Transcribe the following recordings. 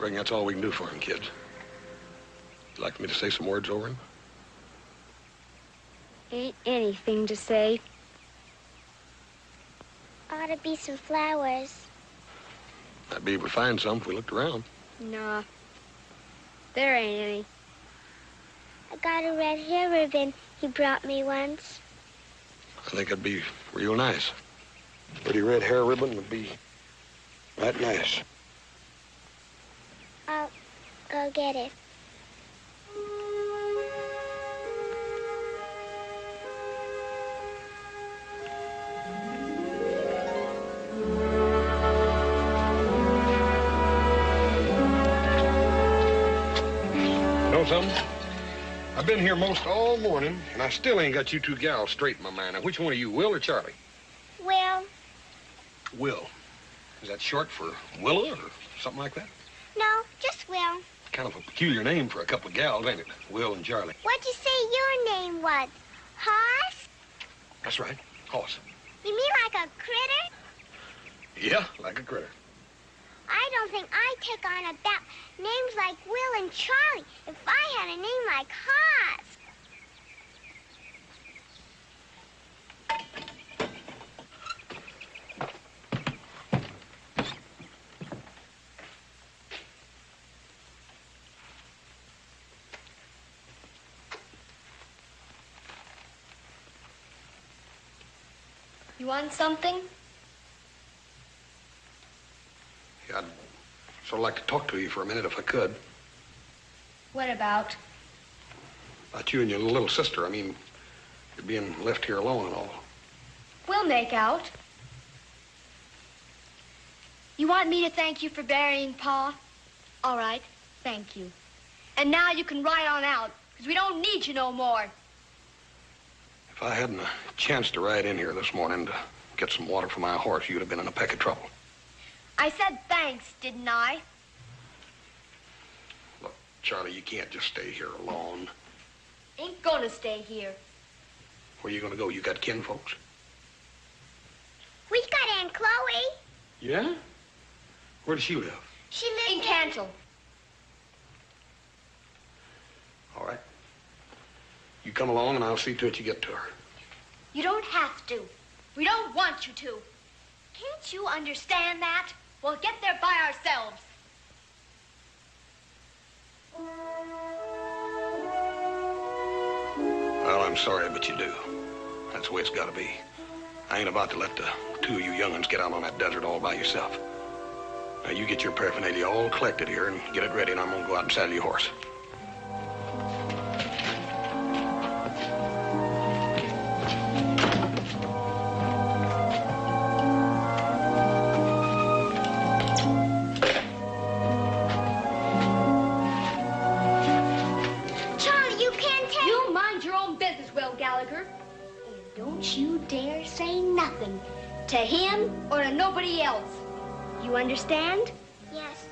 reckon that's all we can do for him, kids. You'd like me to say some words over him? Ain't anything to say. Ought to be some flowers. I'd be able to find some if we looked around. Nah. There ain't any. I got a red hair ribbon he brought me once. I think it'd be real nice. Pretty red hair ribbon would be right nice. I'll go get it. Know something? I've been here most all morning, and I still ain't got you two gals straight in my mind. Now, which one are you, Will or Charlie? Will. Will. Is that short for Willa or something like that? No, just Will. Kind of a peculiar name for a couple of gals, ain't it? Will and Charlie. What'd you say your name was? Hoss? That's right. Hoss. You mean like a critter? Yeah, like a critter. I don't think I'd take on about names like Will and Charlie if I had a name like Hoss. You want something? Yeah, I'd sort of like to talk to you for a minute if I could. What about? About you and your little sister. I mean, you're being left here alone and all. We'll make out. You want me to thank you for burying Pa? All right, thank you. And now you can ride on out, because we don't need you no more. If I hadn't a chance to ride in here this morning to get some water for my horse, you'd have been in a peck of trouble. I said thanks, didn't I? Look, Charlie, you can't just stay here alone. Ain't gonna stay here. Where you gonna go? You got kin folks? We got Aunt Chloe. Yeah? Where does she live? She lives in Cantle. All right. You come along and I'll see to it you get to her. You don't have to. We don't want you to. Can't you understand that? We'll get there by ourselves. Well, I'm sorry, but you do. That's the way it's got to be. I ain't about to let the two of you young'uns get out on that desert all by yourself. Now, you get your paraphernalia all collected here and get it ready, and I'm going to go out and saddle your horse. Gallagher. And don't you dare say nothing to him or to nobody else. You understand? Yes.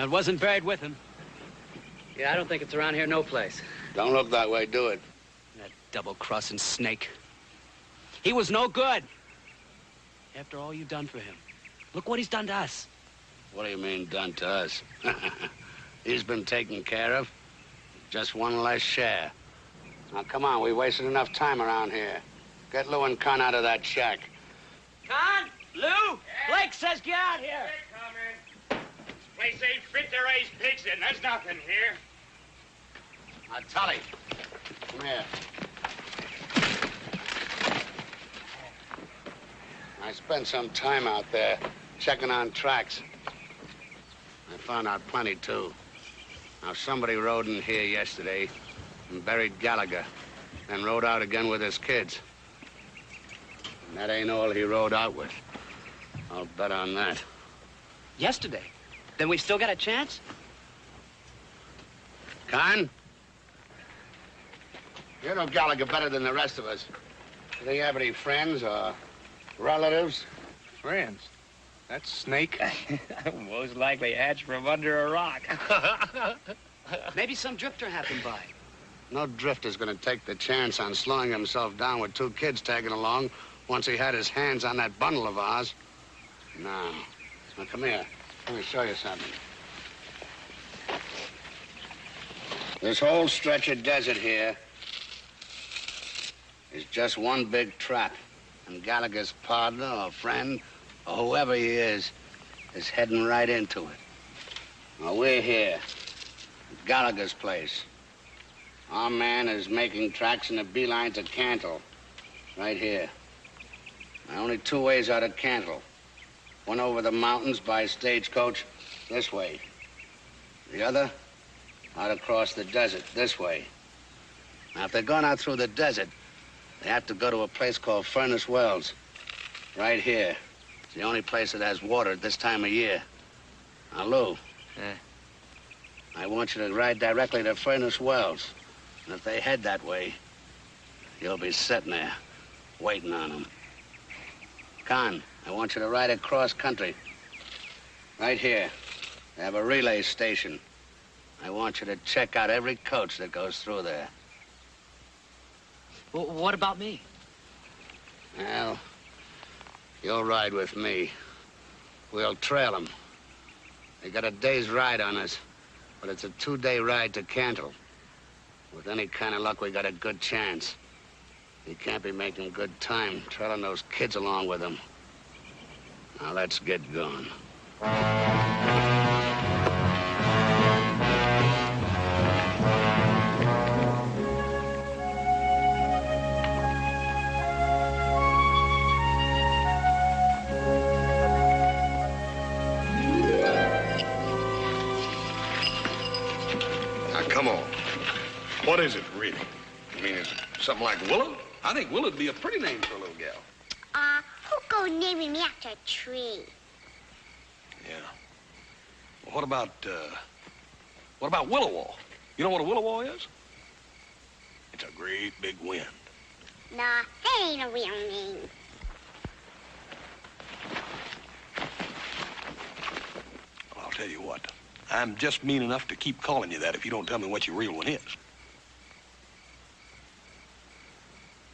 It wasn't buried with him. Yeah, I don't think it's around here no place. Don't look that way, do it. That double-crossing snake. He was no good. After all you've done for him. Look what he's done to us. What do you mean, done to us? He's been taken care of. Just one less share. Now, come on, we wasted enough time around here. Get Lou and Con out of that shack. Con? Lou? Yeah. Blake says get out here. This place ain't fit to raise pigs in. There's nothing here. Now, Tully, come here. I spent some time out there checking on tracks. I found out plenty, too. Now, somebody rode in here yesterday and buried Gallagher, then rode out again with his kids. And that ain't all he rode out with. I'll bet on that. Yesterday? Then we've still got a chance? Con? You know Gallagher better than the rest of us. Do they have any friends or relatives? Friends? That snake? Most likely hatched from under a rock. Maybe some drifter happened by. No drifter's gonna take the chance on slowing himself down with 2 kids tagging along once he had his hands on that bundle of ours. No. Now, come here. Let me show you something. This whole stretch of desert here is just one big trap. And Gallagher's partner or friend or whoever he is heading right into it. Now, we're here at Gallagher's place. Our man is making tracks in a beeline to Cantle, right here. Now, only 2 ways out of Cantle. One over the mountains by stagecoach, this way. The other, out across the desert, this way. Now, if they're going out through the desert, they have to go to a place called Furnace Wells, right here. It's the only place that has water at this time of year. Now, Lou, I want you to ride directly to Furnace Wells. And if they head that way, you'll be sitting there, waiting on them. Con, I want you to ride across country. Right here. They have a relay station. I want you to check out every coach that goes through there. Well, what about me? Well, you'll ride with me. We'll trail them. They got a day's ride on us, but it's a 2-day ride to Cantle. With any kind of luck, we got a good chance. You can't be making good time trailing those kids along with them. Now, let's get going. Now, come on. What is it, really? I mean, is it something like Willow? I think Willow'd be a pretty name for a little gal. Who goes naming me after a tree? Yeah. Well, what about Willow Wall? You know what a willow wall is? It's a great big wind. Nah, that ain't a real name. Well, I'll tell you what. I'm just mean enough to keep calling you that if you don't tell me what your real one is.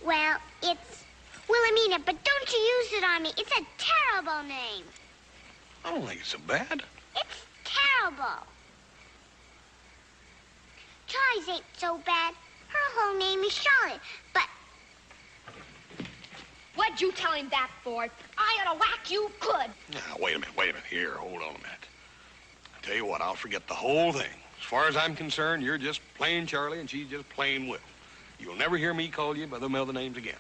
Well, it's Wilhelmina, but don't you use it on me. It's a terrible name. I don't think it's so bad. It's terrible. Charlie's ain't so bad. Her whole name is Charlotte, but... What'd you tell him that for? I ought to whack you good. Now, wait a minute. Here, hold on a minute. I tell you what, I'll forget the whole thing. As far as I'm concerned, you're just plain Charlie and she's just plain Will. You'll never hear me call you by them other names again.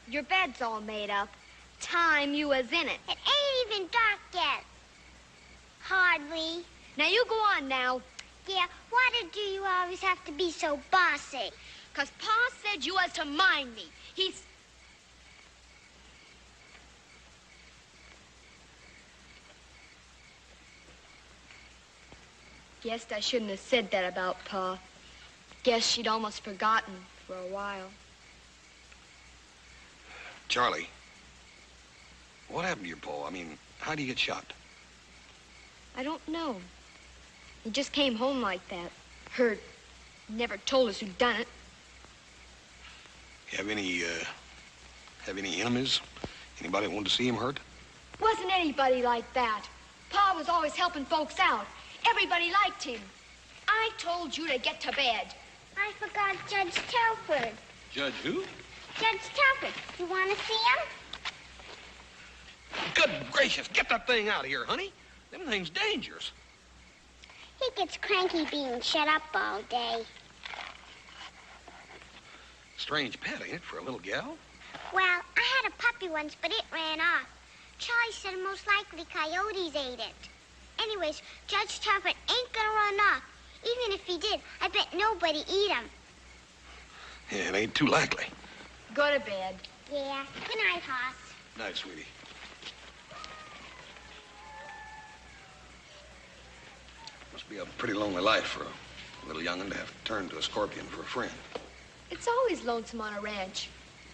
Your bed's all made up. Time you was in it. It ain't even dark yet. Hardly. Now, you go on now. Yeah, why do you always have to be so bossy? 'Cause Pa said you was to mind me. He's... Guessed I shouldn't have said that about Pa. Guess she'd almost forgotten for a while. Charlie, what happened to your pa? I mean, how did he get shot? I don't know. He just came home like that. Hurt. Never told us who'd done it. Have any enemies? Anybody want to see him hurt? Wasn't anybody like that. Pa was always helping folks out. Everybody liked him. I told you to get to bed. I forgot Judge Telford. Judge who? Judge Telford. You want to see him? Good gracious, get that thing out of here, honey. Them things dangerous. He gets cranky being shut up all day. Strange pet, ain't it, for a little gal? Well, I had a puppy once, but it ran off. Charlie said most likely coyotes ate it. Anyways, Judge Telford ain't gonna run off. Even if he did, I bet nobody eat him. Yeah, it ain't too likely. Go to bed. Yeah. Good night, Hoss. Night, sweetie. Must be a pretty lonely life for a little young'un to have to turn to a scorpion for a friend. It's always lonesome on a ranch.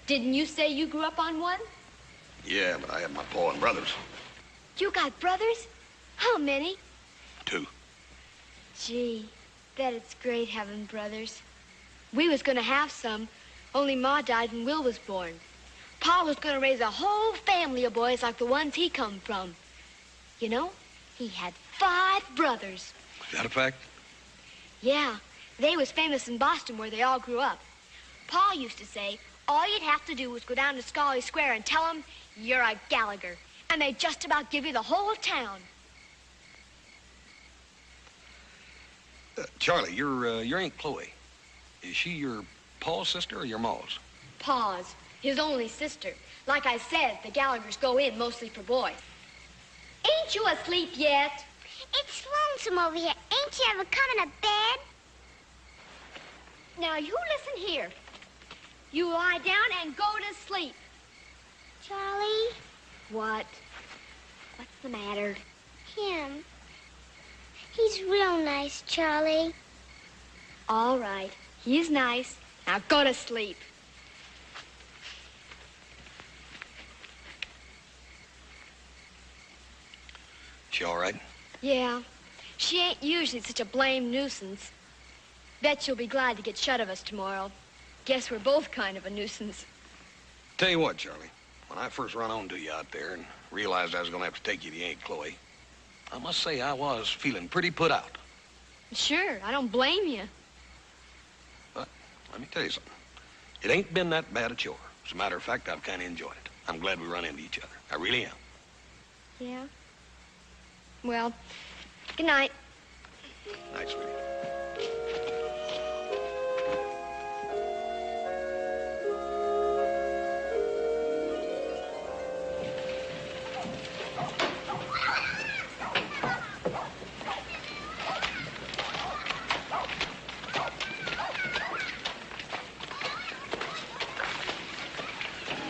Didn't you say you grew up on one? Yeah, but I had my pa and brothers. You got brothers? How many? 2. Gee, bet it's great having brothers. We was gonna have some, only Ma died when Will was born. Pa was gonna raise a whole family of boys like the ones he come from. You know, he had 5 brothers. Is that a fact? Yeah, they was famous in Boston where they all grew up. Pa used to say, all you'd have to do was go down to Scully Square and tell them you're a Gallagher, and they'd just about give you the whole town. Charlie, your Aunt Chloe, is she your pa's sister or your ma's? Pa's, his only sister. Like I said, the Gallaghers go in mostly for boys. Ain't you asleep yet? It's lonesome over here. Ain't you ever coming to bed? Now, you listen here. You lie down and go to sleep. Charlie? What? What's the matter? Him. He's real nice, Charlie. All right. He's nice. Now go to sleep. She all right? Yeah. She ain't usually such a blame nuisance. Bet she'll be glad to get shut of us tomorrow. Guess we're both kind of a nuisance. Tell you what, Charlie. When I first run on to you out there and realized I was going to have to take you to Aunt Chloe, I must say I was feeling pretty put out. Sure, I don't blame you. But let me tell you something. It ain't been that bad a chore. As a matter of fact, I've kind of enjoyed it. I'm glad we run into each other. I really am. Yeah? Well, good night. Night, sweetie.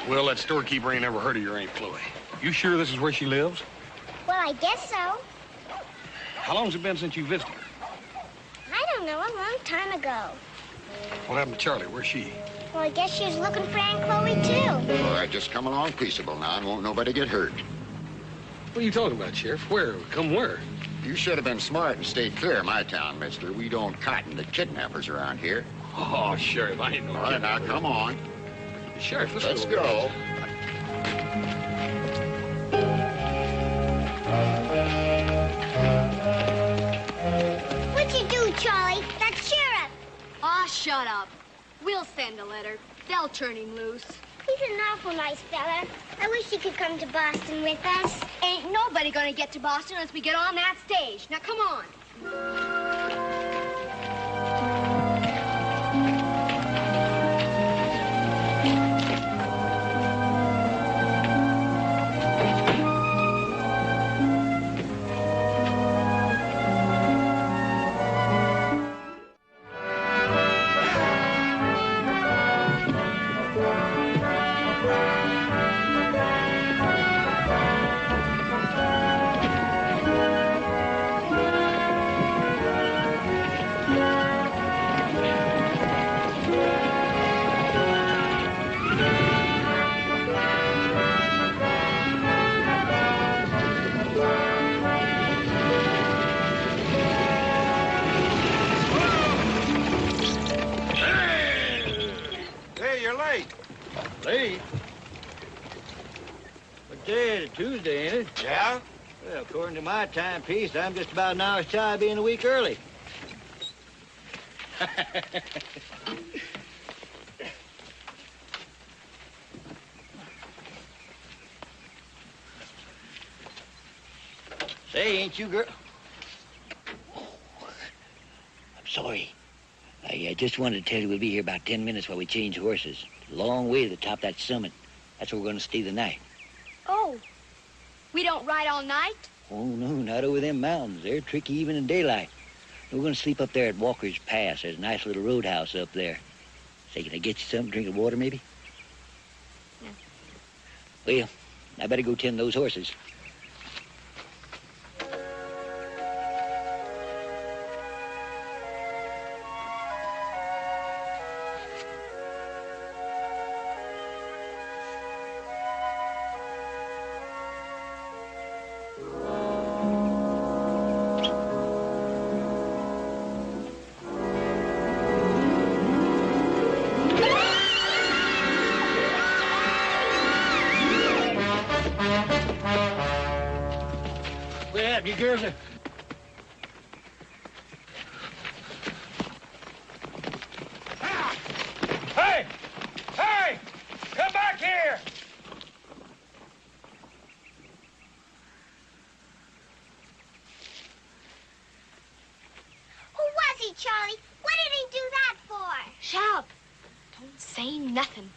Well, that storekeeper ain't ever heard of your Aunt Chloe. You sure this is where she lives? Well, I guess so. How long's it been since you visited her? I don't know, a long time ago. What happened to Charlie? Where's she? Well, I guess she was looking for Aunt Chloe, too. All right, just come along peaceable now and won't nobody get hurt. What are you talking about, Sheriff? Where? Come where? You should have been smart and stayed clear of my town, mister. We don't cotton to kidnappers around here. Oh, Sheriff, I ain't no All right, now, come on. Sheriff, Let's go. What'd you do, Charlie? That's Sheriff. Aw, shut up. We'll send a letter. They'll turn him loose. He's an awful nice fella. I wish he could come to Boston with us. Ain't nobody gonna get to Boston unless we get on that stage. Now, come on. Late? What day is it? Tuesday, ain't it? Yeah? Well, according to my timepiece, I'm just about an hour shy of being a week early. Say, ain't you girl... Oh, I'm sorry. I just wanted to tell you we'll be here about 10 minutes while we change horses. A long way to the top of that summit. That's where we're going to stay the night. Oh, we don't ride all night? Oh, no, not over them mountains. They're tricky even in daylight. We're going to sleep up there at Walker's Pass. There's a nice little roadhouse up there. Say, can I get you something, drink of water, maybe? No. Well, I better go tend those horses. You girls are... Hey! Hey! Come back here! Who was he, Charlie? What did he do that for? Shut up. Don't say nothing.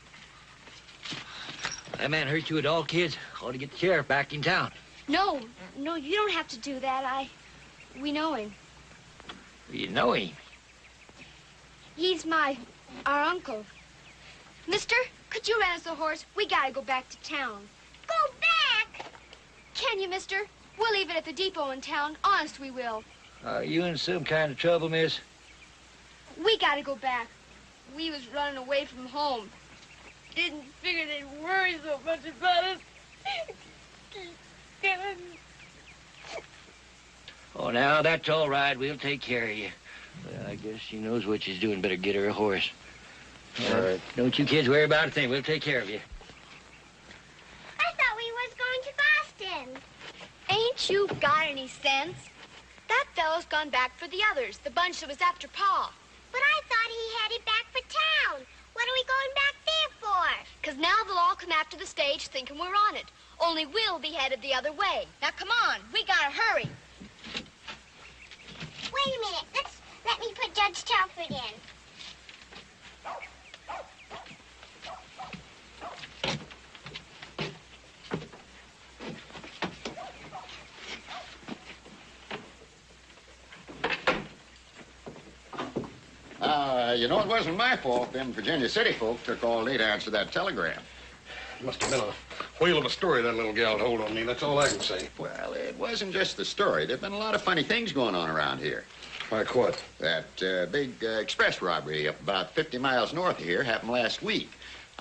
That man hurt you at all, kids? Ought to get the sheriff back in town. No, you don't have to do that. We know him. You know him? He's our uncle. Mister, could you rent us a horse? We gotta go back to town. Go back? Can you, mister? We'll leave it at the depot in town. Honest, we will. Are you in some kind of trouble, miss? We gotta go back. We was running away from home. Didn't figure they'd worry so much about us. Oh, now, that's all right. We'll take care of you. Well, I guess she knows what she's doing. Better get her a horse. All right. Don't you kids worry about a thing. We'll take care of you. I thought we was going to Boston. Ain't you got any sense? That fellow's gone back for the others, the bunch that was after Pa. But I thought he headed back for town. What are we going back there for? 'Cause now they'll all come after the stage thinking we're on it. Only we'll be headed the other way. Now, come on. We gotta hurry. Wait a minute. Let me put Judge Telford in. You know, it wasn't my fault them Virginia City folk took all day to answer that telegram. Must have been a whale of a story that little gal told on me. That's all I can say. Well, it wasn't just the story. There've been a lot of funny things going on around here. Like what? That big express robbery up about 50 miles north of here happened last week.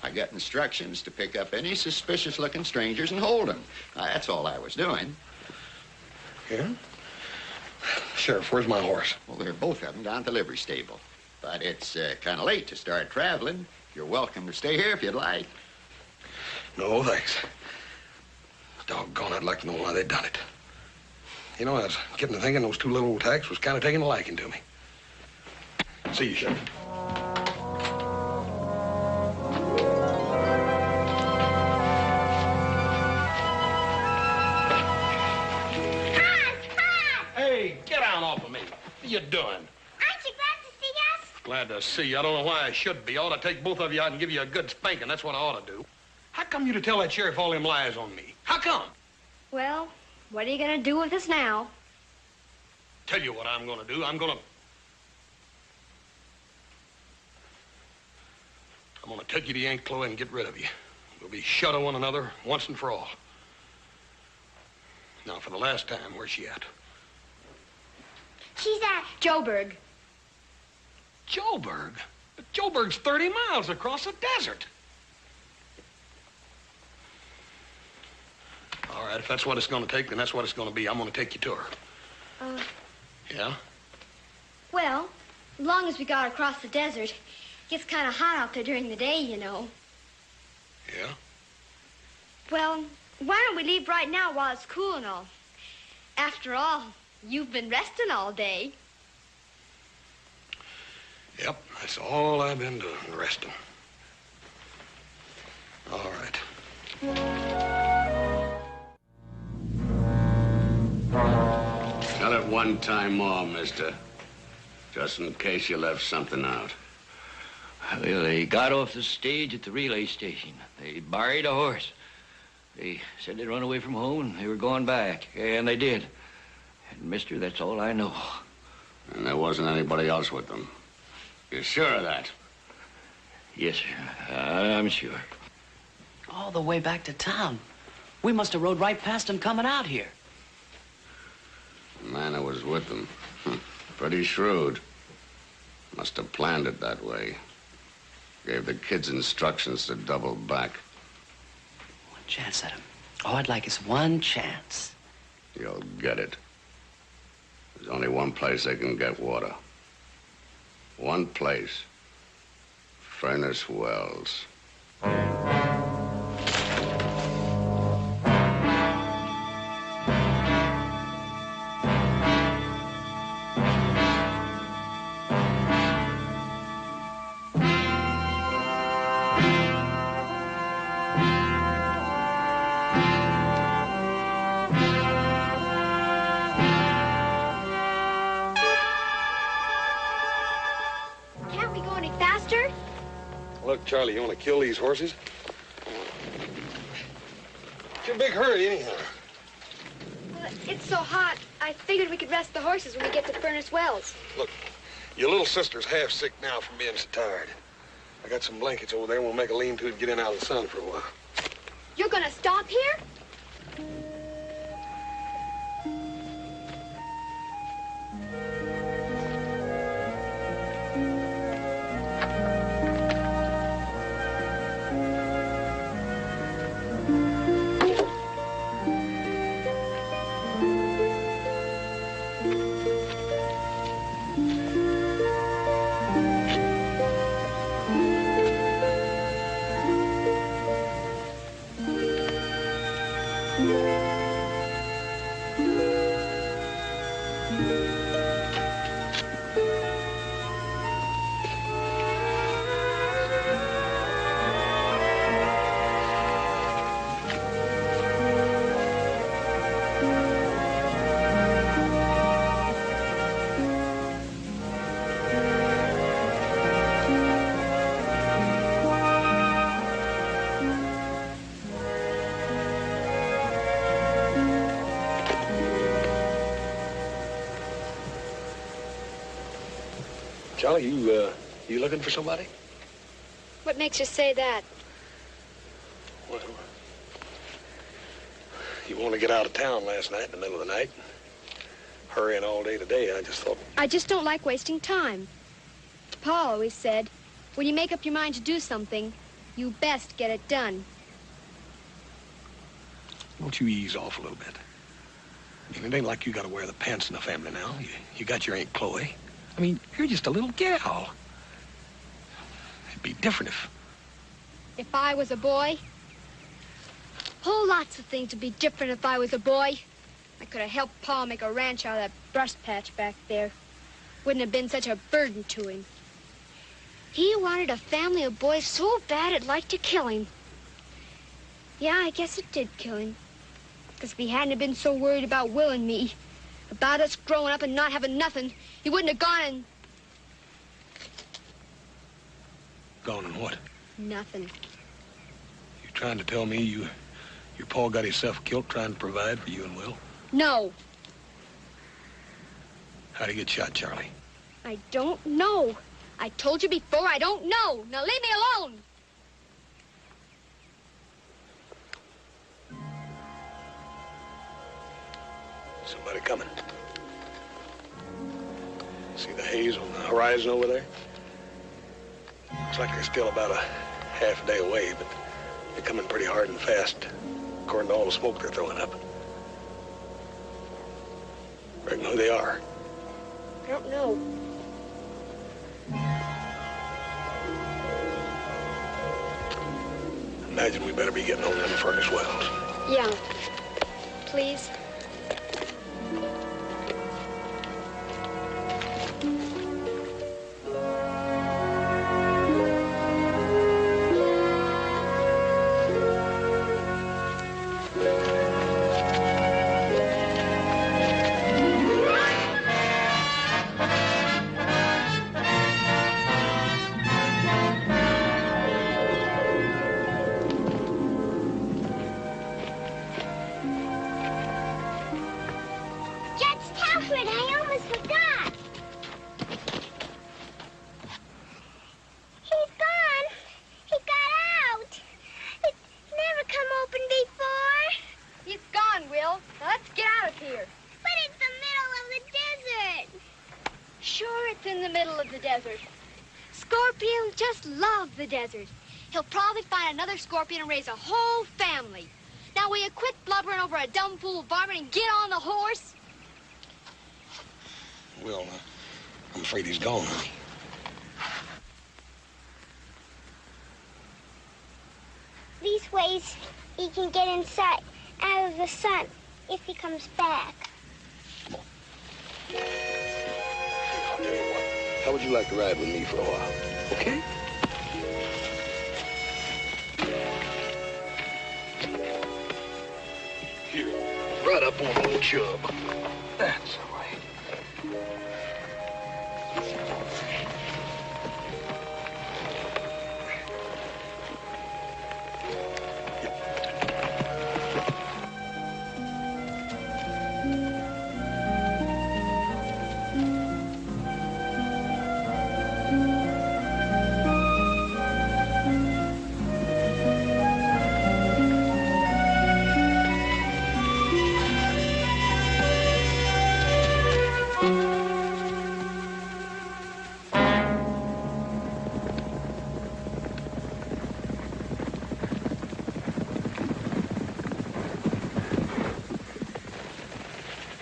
I got instructions to pick up any suspicious-looking strangers and hold them. That's all I was doing. Yeah? Sheriff, where's my horse? Well, they're both of them down at the livery stable. But it's kind of late to start traveling. You're welcome to stay here if you'd like. No, thanks. Doggone, I'd like to know why they done it. You know, I was getting to thinking those two little old tacks was kind of taking a liking to me. See you, Sheriff. Hey, get down off of me. What are you doing? Aren't you glad to see us? Glad to see you. I don't know why I should be. I ought to take both of you out and give you a good spanking. That's what I ought to do. How come you to tell that sheriff all them lies on me? How come? Well, what are you gonna do with us now? Tell you what I'm gonna do. I'm gonna take you to Yanklo and get rid of you. We'll be shut of one another once and for all. Now, for the last time, where's she at? She's at Joburg. Joburg? But Joburg's 30 miles across the desert. All right, if that's what it's going to take, then that's what it's going to be. I'm going to take you to her. Yeah? Well, as long as we got across the desert, it gets kind of hot out there during the day, you know. Well, why don't we leave right now while it's cool and all? After all, you've been resting all day. Yep, that's all I've been doing, resting. All right. Tell it one time more, mister. Just in case you left something out. Well, they got off the stage at the relay station. They borrowed a horse. They said they'd run away from home and they were going back. And they did. And, mister, that's all I know. And there wasn't anybody else with them. You're sure of that? Yes, sir. I'm sure. All the way back to town. We must have rode right past him coming out here. The man who was with them. Pretty shrewd. Must have planned it that way. Gave the kids instructions to double back. One chance at him. All I'd like is one chance. You'll get it. There's only one place they can get water. One place. Furnace Wells. Look, Charlie, you want to kill these horses? What's your big hurry, anyhow? Well, it's so hot, I figured we could rest the horses when we get to Furnace Wells. Look, your little sister's half sick now from being so tired. I got some blankets over there, and we'll make a lean-to and get in out of the sun for a while. You're gonna stop here? Charlie, you looking for somebody? What makes you say that? Well, you want to get out of town last night in the middle of the night. Hurrying all day today, I just thought... I just don't like wasting time. Pa always said, when you make up your mind to do something, you best get it done. Won't you ease off a little bit? I mean, it ain't like you got to wear the pants in the family now. You got your Aunt Chloe. I mean, you're just a little gal. It'd be different if I was a boy. Whole lots of things would be different if I was a boy. I could have helped Pa make a ranch out of that brush patch back there. Wouldn't have been such a burden to him. He wanted a family of boys so bad it'd like to kill him. Yeah, I guess it did kill him. Because if he hadn't have been so worried about Will and me, about us growing up and not having nothing, he wouldn't have gone and... Gone and what? Nothing. You trying to tell me your pa got himself killed trying to provide for you and Will? No. How'd he get shot, Charlie? I don't know. I told you before, I don't know. Now leave me alone. Somebody coming. See the haze on the horizon over there? Looks like they're still about a half a day away, but they're coming pretty hard and fast, according to all the smoke they're throwing up. Reckon who they are? I don't know. A imagine we better be getting on them furnace wells. Yeah. Please. He'll probably find another scorpion and raise a whole family. Now, will you quit blubbering over a dumb fool varmint and get on the horse? Well, I'm afraid he's gone, honey. These ways he can get inside, out of the sun, if he comes back. Come on. I'll tell you what. How would you like to ride with me for a while? Okay? Here, right up on old Chub. That's all right.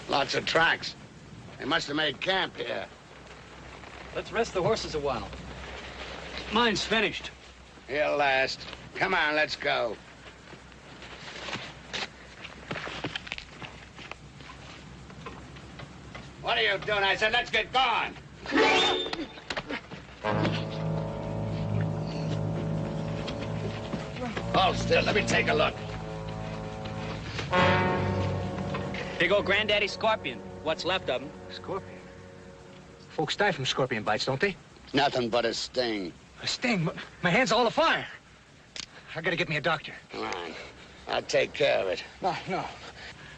Lots of tracks. They must have made camp here. Let's rest the horses a while. Mine's finished. He'll last. Come on, let's go. What are you doing? I said, let's get going. Hold still. Let me take a look. Big old granddaddy scorpion. What's left of him. Scorpion? Folks die from scorpion bites, don't they? Nothing but a sting. A sting? My hand's all afire. I gotta get me a doctor. Come on. I'll take care of it. No.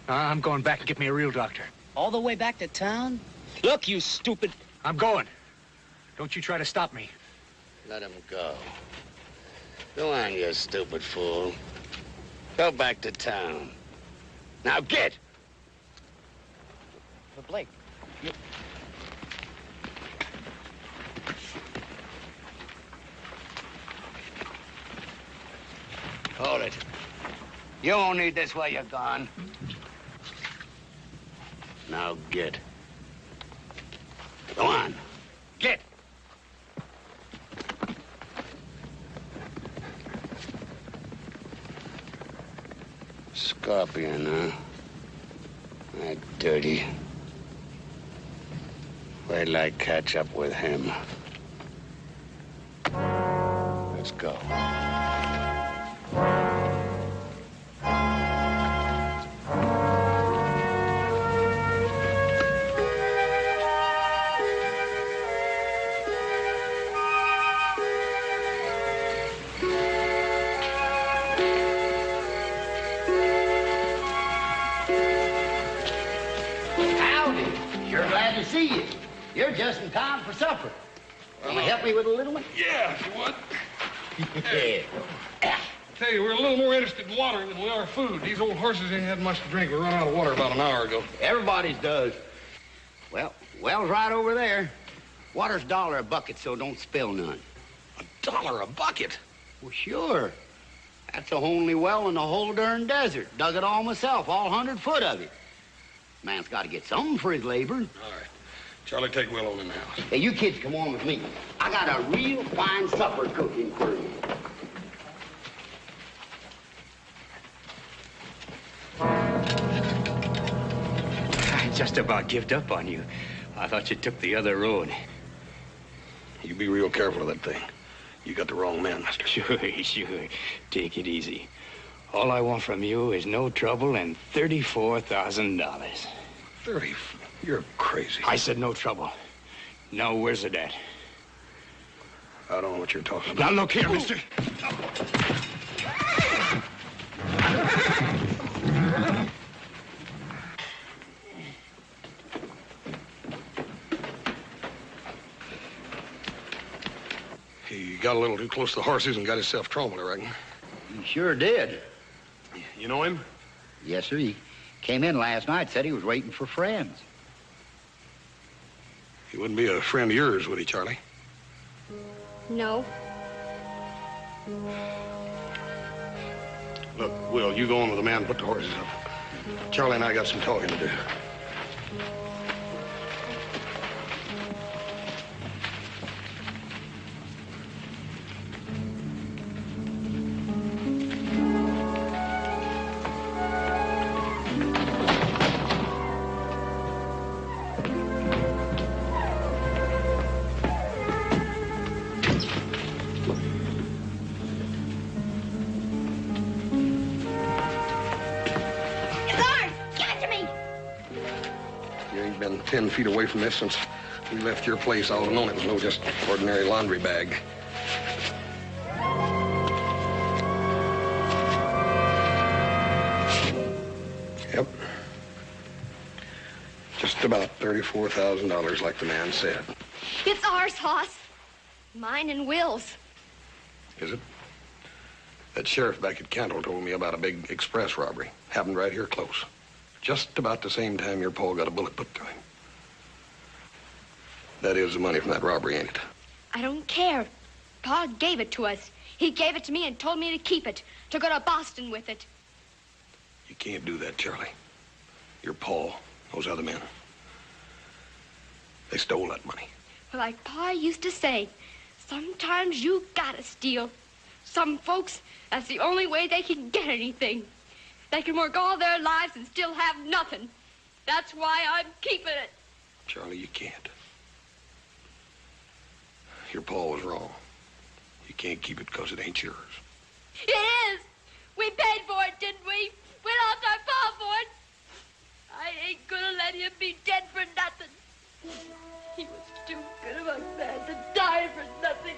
I'm going back and get me a real doctor. All the way back to town? Look, you stupid... I'm going. Don't you try to stop me. Let him go. Go on, you stupid fool. Go back to town. Now get! But Blake, you... Hold it. You won't need this while you're gone. Now get. Go on. Get! Scorpion, huh? That dirty. Wait till I catch up with him. Let's go. See you. You're just in time for supper. Will you help me with a little one? Yeah, if you would. Yeah. I tell you, we're a little more interested in water than we are food. These old horses ain't had much to drink. We run out of water about an hour ago. Everybody's does. Well, well's right over there. Water's $1 a bucket, so don't spill none. $1 a bucket? Well, sure. That's the only well in the whole darn desert. Dug it all myself, all 100 foot of it. Man's got to get something for his labor. All right. Charlie, take Will on in the house. Hey, you kids come on with me. I got a real fine supper cooking for you. just about given up on you. I thought you took the other road. You be real careful of that thing. You got the wrong man, mister. Sure. Take it easy. All I want from you is no trouble and $34,000. 30? You're crazy. I said no trouble. Now, where's it at? I don't know what you're talking about. Now, look here, mister. He got a little too close to the horses and got himself trampled, I reckon. He sure did. You know him? Yes, sir. He came in last night, said he was waiting for friends. He wouldn't be a friend of yours, would he, Charlie? No. Look, Will, you go on with the man and put the horses up. Charlie and I got some talking to do. You ain't been 10 feet away from this since we left your place. I would have known it was no just ordinary laundry bag. Yep. Just about $34,000, like the man said. It's ours, Hoss. Mine and Will's. Is it? That sheriff back at Cantle told me about a big express robbery. Happened right here close. Just about the same time your pa got a bullet put through him. That is the money from that robbery, ain't it? I don't care. Pa gave it to us. He gave it to me and told me to keep it, to go to Boston with it. You can't do that, Charlie. Your pa, those other men, they stole that money. Well, like Pa used to say, sometimes you gotta steal. Some folks, that's the only way they can get anything. They can work all their lives and still have nothing. That's why I'm keeping it. Charlie, you can't. Your pa was wrong. You can't keep it because it ain't yours. It is. We paid for it, didn't we? We lost our pa for it. I ain't gonna let him be dead for nothing. He was too good of a man to die for nothing.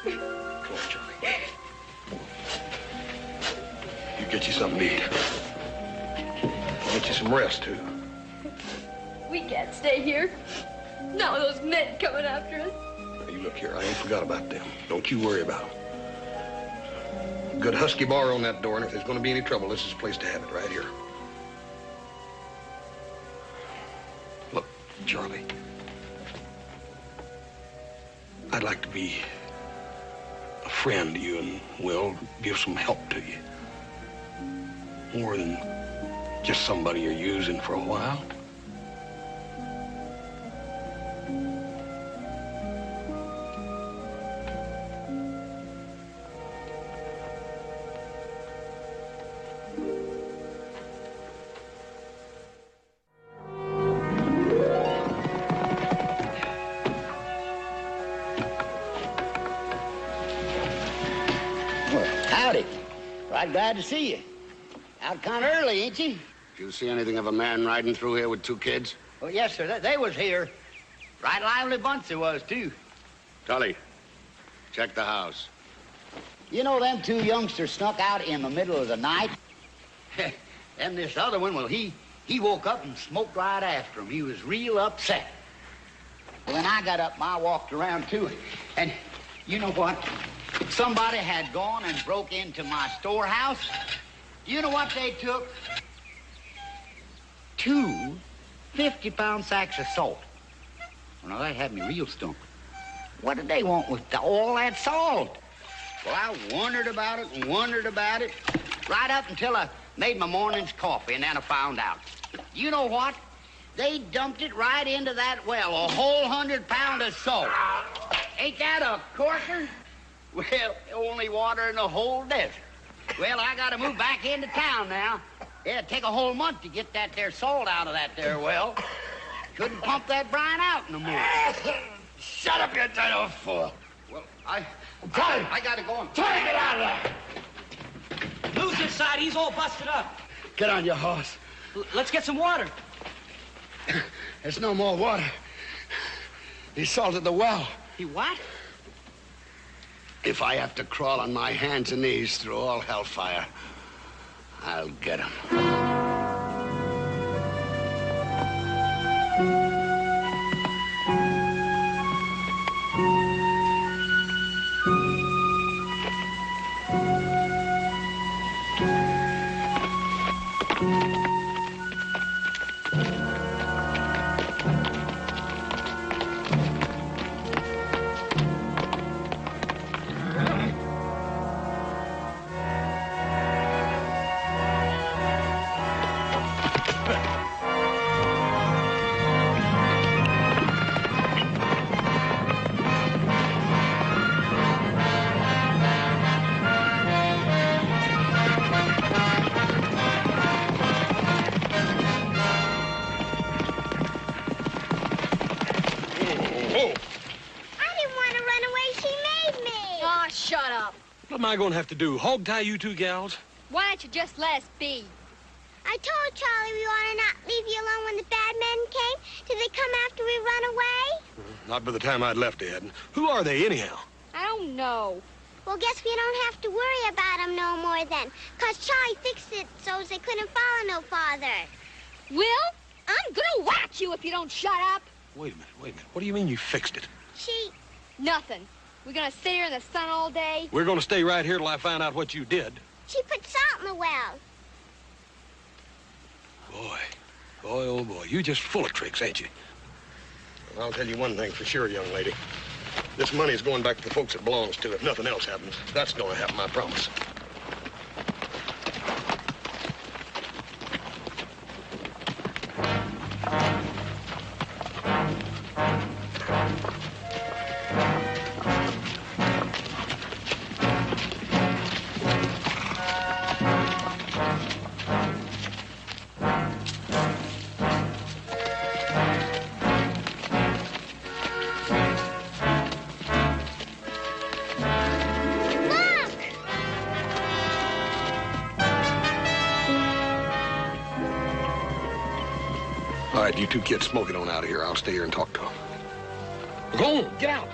Come on, Charlie. You get you something to eat. I'll get you some rest, too. We can't stay here. Now those men coming after us. Now, you look here, I ain't forgot about them. Don't you worry about them. Good husky bar on that door, and if there's going to be any trouble, this is the place to have it, right here. Look, Charlie, I'd like to be a friend to you and Will, give some help to you. More than just somebody you're using for a while. Howdy. Right glad to see you. Out kind of early, ain't you? Did you see anything of a man riding through here with two kids? Oh, yes, sir. They was here. Right lively bunch there was, too. Tully, check the house. You know, them two youngsters snuck out in the middle of the night. And this other one, well, he woke up and smoked right after him. He was real upset. Well, then I got up and I walked around, too. And you know what? Somebody had gone and broke into my storehouse. You know what they took? 2 50-pound sacks of salt. Well, now, that had me real stumped. What did they want with all that salt? Well, I wondered about it and wondered about it, right up until I made my morning's coffee, and then I found out. You know what? They dumped it right into that well, a whole 100 pounds of salt. ain't that a corker? Well, only water in the whole desert. Well, I gotta move back into town now. It'd take a whole month to get that there salt out of that there well. Couldn't pump that brine out no more. Shut up, you little fool. Well, I I gotta go and... try to get out of there. Lose this side, he's all busted up. Get on your horse. Let's get some water. There's no more water. He salted the well. He what? If I have to crawl on my hands and knees through all hellfire, I'll get him. What am I going to have to do? Hog tie you two gals? Why don't you just let us be? I told Charlie we ought to not leave you alone when the bad men came. Did they come after we run away? Not by the time I'd left, Ed. Who are they, anyhow? I don't know. Well, guess we don't have to worry about them no more then. 'Cause Charlie fixed it so they couldn't follow no farther. Will, I'm gonna whack you if you don't shut up. Wait a minute. What do you mean you fixed it? Nothing. We're gonna sit here in the sun all day? We're going to stay right here till I find out what you did. She put salt in the well. Boy, oh boy, you just full of tricks, ain't you? Well, I'll tell you one thing for sure, young lady. This money's going back to the folks it belongs to. If nothing else happens, that's going to happen, I promise. All right, you two kids smoke it on out of here. I'll stay here and talk to them. Go on, get out.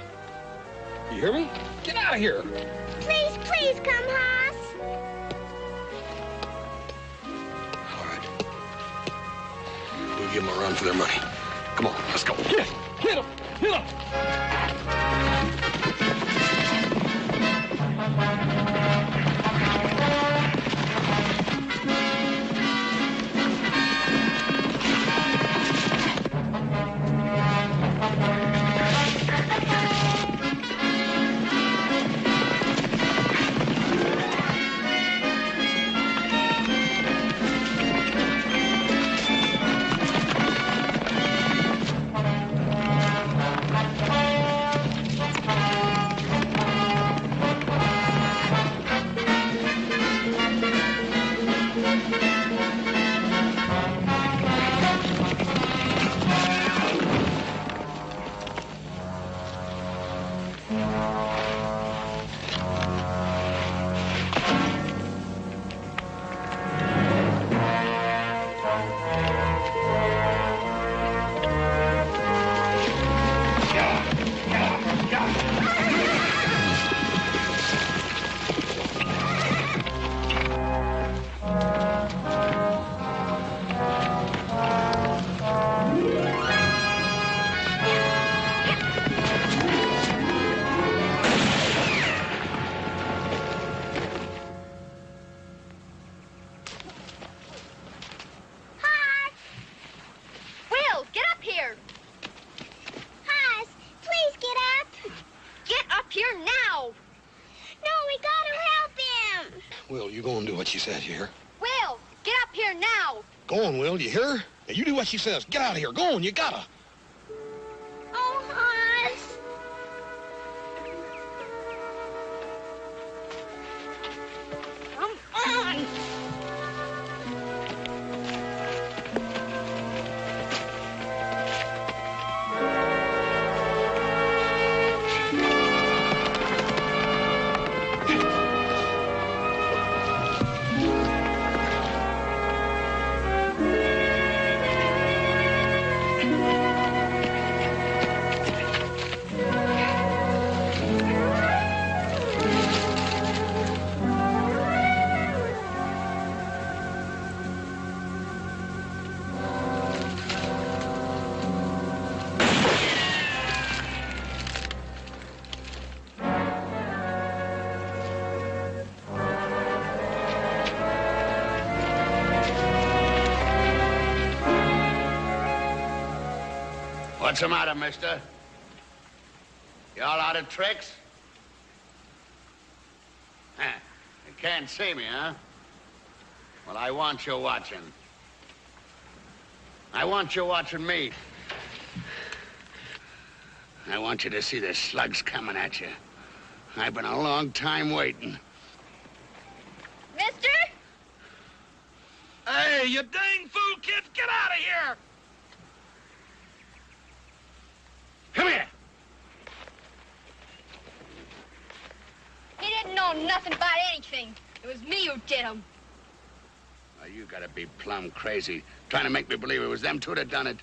You hear me? Get out of here. Please, please come, Hoss. All right. We'll give them a run for their money. Come on, let's go. Hit him, hit him. Will, you go and do what she says, you hear? Will, get up here now. Go on, Will, you hear? Now, you do what she says. Get out of here. Go on, you gotta. Oh, Hoss. What's the matter, mister? You all out of tricks? You can't see me, huh? Well, I want you watching. I want you watching me. I want you to see the slugs coming at you. I've been a long time waiting. Mister? Hey, you dang fool kids, get out of here! Come here! He didn't know nothing about anything. It was me who did him. Oh, you gotta be plumb crazy, trying to make me believe it was them two that done it.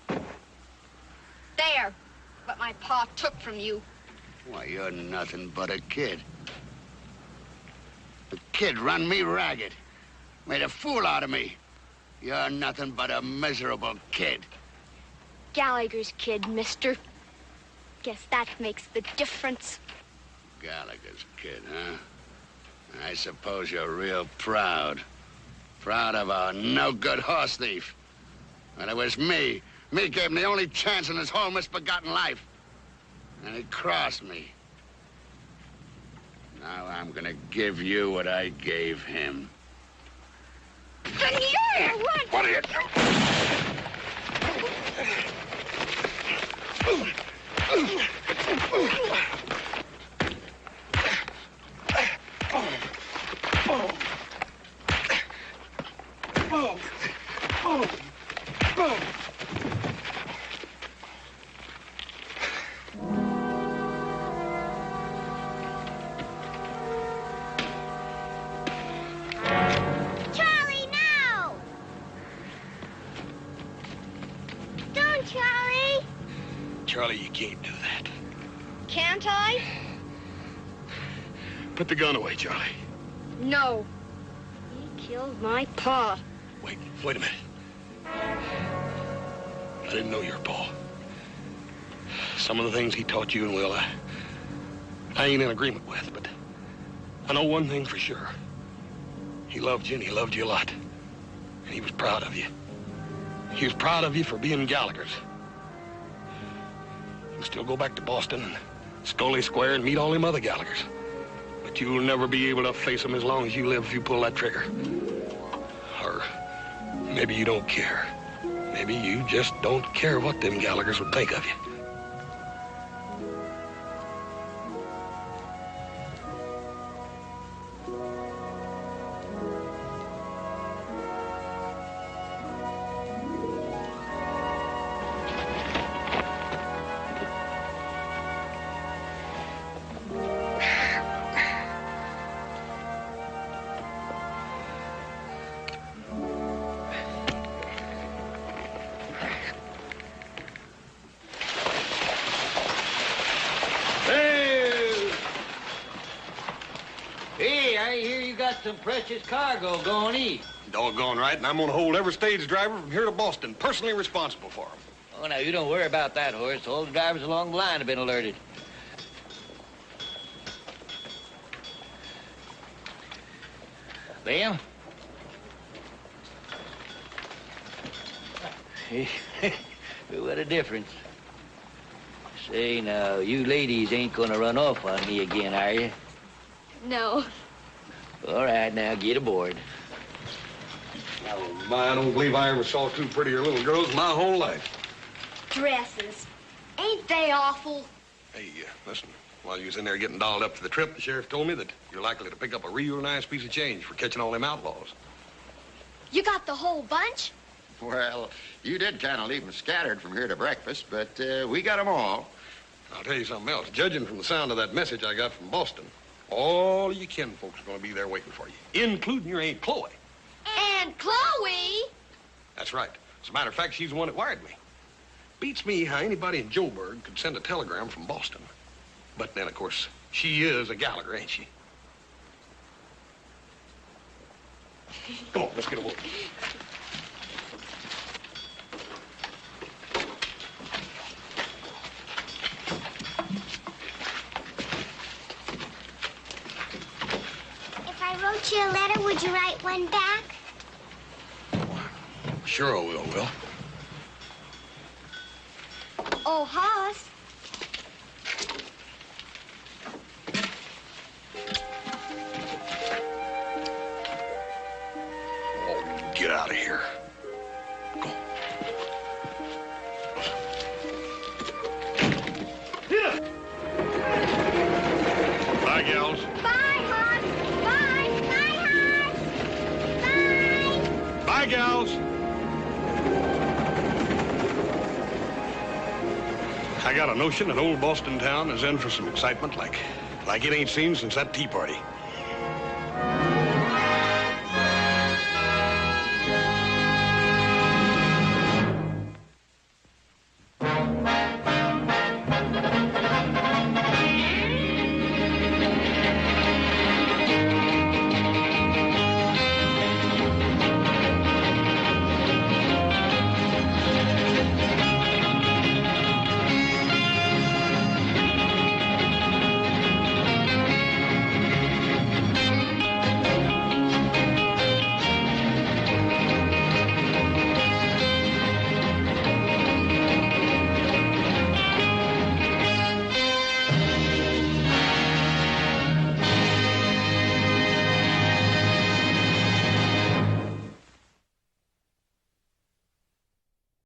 There. What my pa took from you. Why, you're nothing but a kid. The kid run me ragged. Made a fool out of me. You're nothing but a miserable kid. Gallagher's kid, mister. Guess that makes the difference. Gallagher's kid, huh? I suppose you're real proud. Proud of a no-good horse thief. But it was me. Me gave him the only chance in his whole misbegotten life. And he crossed me. Now I'm gonna give you what I gave him. What are you Charlie, no! Don't, Charlie! Charlie, you can't do that. Can't I? Put the gun away, Charlie. No. He killed my pa. Wait a minute. I didn't know your pa. Some of the things he taught you and Will, I ain't in agreement with, but I know one thing for sure. He loved you, and he loved you a lot. And he was proud of you. He was proud of you for being Gallagher's. You can still go back to Boston and Scully Square and meet all them other Gallaghers. But you'll never be able to face them as long as you live if you pull that trigger. Or maybe you don't care. Maybe you just don't care what them Gallaghers would think of you. Hey, I hear you got some precious cargo going east. Doggone right, and I'm gonna hold every stage driver from here to Boston personally responsible for them. Oh, now, you don't worry about that, Horace. All the drivers along the line have been alerted. Them? What a difference. Say, now, you ladies ain't gonna run off on me again, are you? No. All right, now, get aboard. I don't believe I ever saw two prettier little girls in my whole life. Dresses. Ain't they awful? Hey, listen, while you was in there getting dolled up for the trip, the sheriff told me that you're likely to pick up a real nice piece of change for catching all them outlaws. You got the whole bunch? Well, you did kind of leave them scattered from here to breakfast, but we got them all. I'll tell you something else. Judging from the sound of that message I got from Boston, all of your kinfolks are going to be there waiting for you, including your Aunt Chloe. And Chloe? That's right. As a matter of fact, she's the one that wired me. Beats me how anybody in Joburg could send a telegram from Boston. But then, of course, she is a Gallagher, ain't she? Come on, let's get aboard. If I wrote you a letter, would you write one back? Sure I will, Will. Oh, Hoss. Oh, get out of here. Go. Bye, gals. Bye, Hoss. Bye. Bye, Hoss. Bye. Bye, gals. I got a notion that old Boston town is in for some excitement like it ain't seen since that tea party.